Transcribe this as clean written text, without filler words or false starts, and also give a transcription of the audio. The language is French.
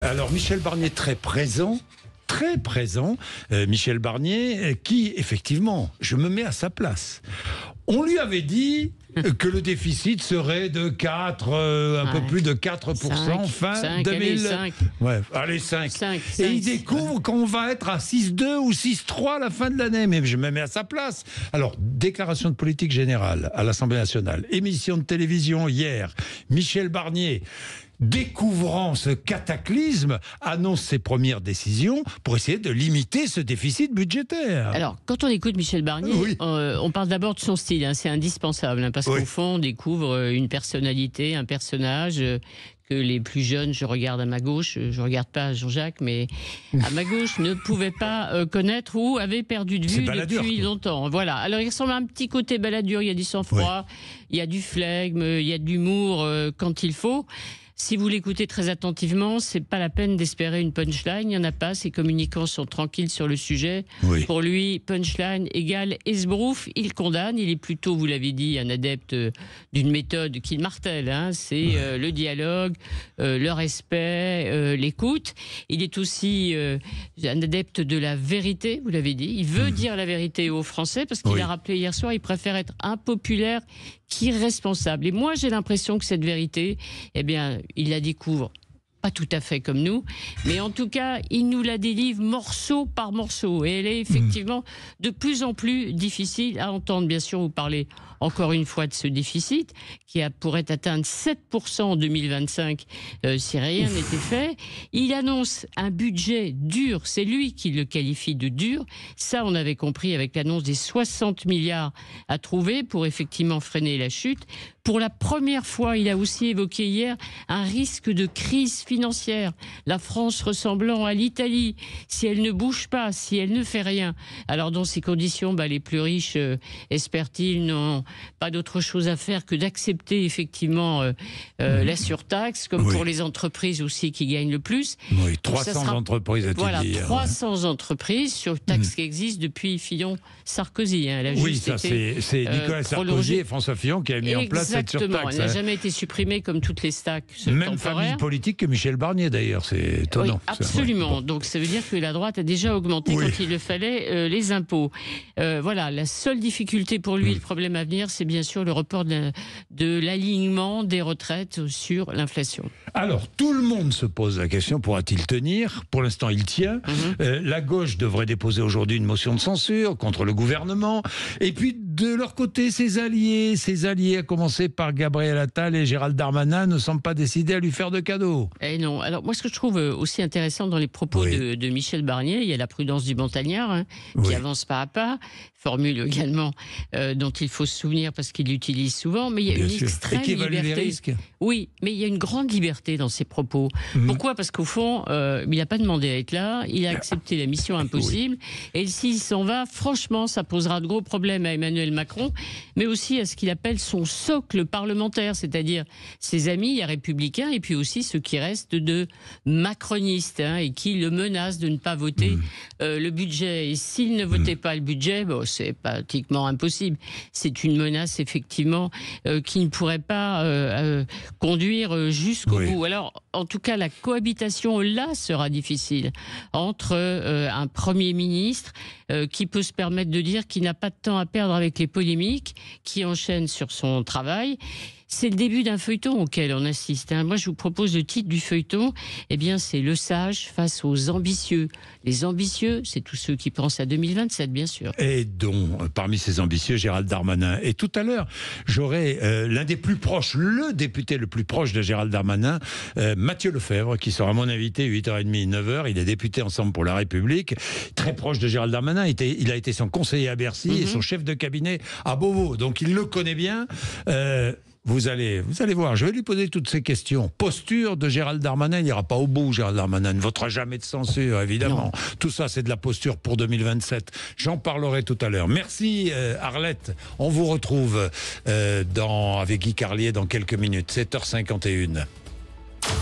Alors Michel Barnier très présent. Michel Barnier, qui, effectivement, je me mets à sa place. On lui avait dit que le déficit serait de 4, un peu plus de 4% fin 2000. Ouais, allez, 5. Et il découvre qu'on va être à 6,2 ou 6,3 à la fin de l'année. Mais je me mets à sa place. Alors, déclaration de politique générale à l'Assemblée nationale, émission de télévision hier, Michel Barnier, découvrant ce cataclysme, annonce ses premières décisions pour essayer de limiter ce déficit budgétaire. Alors, quand on écoute Michel Barnier, oui. On parle d'abord de son style, hein, c'est indispensable, parce qu'au fond, on découvre une personnalité, un personnage que les plus jeunes, je regarde à ma gauche, je regarde pas Jean-Jacques, mais à ma gauche, ne pouvaient pas connaître ou avaient perdu de vue depuis longtemps. Voilà. Alors, il ressemble à un petit côté baladur, il y a du sang-froid, il y a du flegme, il y a de l'humour quand il faut. Si vous l'écoutez très attentivement, c'est pas la peine d'espérer une punchline. Il n'y en a pas. Ses communicants sont tranquilles sur le sujet. Oui. Pour lui, punchline égale esbrouf. Il condamne. Il est plutôt, vous l'avez dit, un adepte d'une méthode qu'il martèle. Hein. C'est le dialogue, le respect, l'écoute. Il est aussi un adepte de la vérité, vous l'avez dit. Il veut dire la vérité aux Français parce qu'il a rappelé hier soir, il préfère être impopulaire qu'irresponsable. Et moi, j'ai l'impression que cette vérité, eh bien, il la découvre pas tout à fait comme nous, mais en tout cas, il nous la délivre morceau par morceau. Et elle est effectivement de plus en plus difficile à entendre. Bien sûr, vous parlez encore une fois de ce déficit qui pourrait atteindre 7% en 2025 si rien n'était fait. Il annonce un budget dur, c'est lui qui le qualifie de dur. Ça, on avait compris avec l'annonce des 60 milliards à trouver pour effectivement freiner la chute. Pour la première fois, il a aussi évoqué hier un risque de crise financière. La France ressemblant à l'Italie, si elle ne bouge pas, si elle ne fait rien. Alors dans ces conditions, les plus riches, espèrent-ils, n'ont pas d'autre chose à faire que d'accepter effectivement la surtaxe, comme pour les entreprises aussi qui gagnent le plus. Oui, 300 entreprises à Voilà, 300 entreprises sur taxe qui existe depuis Fillon-Sarkozy. Hein. Oui, ça c'est Nicolas Sarkozy et François Fillon qui a mis en place cette surtaxe. Elle n'a jamais été supprimée comme toutes les taxes même famille politique que Michel Barnier d'ailleurs, c'est étonnant. Oui, absolument. Donc ça veut dire que la droite a déjà augmenté quand il le fallait les impôts. Voilà, la seule difficulté pour lui, le problème à venir, c'est bien sûr le report de l'alignement des retraites sur l'inflation. Alors, tout le monde se pose la question, pourra-t-il tenir? Pour l'instant, il tient. La gauche devrait déposer aujourd'hui une motion de censure contre le gouvernement. Et puis, de leur côté, ses alliés, à commencer par Gabriel Attal et Gérald Darmanin, ne semblent pas décidés à lui faire de cadeaux. Eh non. Alors, moi, ce que je trouve aussi intéressant dans les propos de Michel Barnier, il y a la prudence du montagnard, qui avance pas à pas, formule également dont il faut se souvenir parce qu'il l'utilise souvent, mais il y a une extrême liberté. Les risques. Oui, mais il y a une grande liberté dans ses propos. Pourquoi? Parce qu'au fond, il n'a pas demandé à être là, il a accepté la mission impossible, et s'il s'en va, franchement, ça posera de gros problèmes à Emmanuel Macron, mais aussi à ce qu'il appelle son socle parlementaire, c'est-à-dire ses amis, les Républicains, et puis aussi ceux qui restent de macronistes, et qui le menacent de ne pas voter le budget. Et s'il ne votait pas le budget, c'est pratiquement impossible. C'est une menace, effectivement, qui ne pourrait pas conduire jusqu'au bout. Alors, en tout cas, la cohabitation, là, sera difficile entre un Premier ministre qui peut se permettre de dire qu'il n'a pas de temps à perdre avec les polémiques, qui enchaîne sur son travail. C'est le début d'un feuilleton auquel on assiste. Moi, je vous propose le titre du feuilleton. Eh bien, c'est le sage face aux ambitieux. Les ambitieux, c'est tous ceux qui pensent à 2027, bien sûr. Et dont, parmi ces ambitieux, Gérald Darmanin. Et tout à l'heure, j'aurai l'un des plus proches, le député le plus proche de Gérald Darmanin, Mathieu Lefebvre, qui sera mon invité 8h30, 9h. Il est député Ensemble pour la République, très proche de Gérald Darmanin. Il a été son conseiller à Bercy et son chef de cabinet à Beauvau. Donc, il le connaît bien. Vous allez voir, je vais lui poser toutes ces questions. Posture de Gérald Darmanin, il n'ira pas au bout, Gérald Darmanin ne votera jamais de censure, évidemment. Non. Tout ça, c'est de la posture pour 2027. J'en parlerai tout à l'heure. Merci Arlette. On vous retrouve avec Guy Carlier dans quelques minutes, 7h51.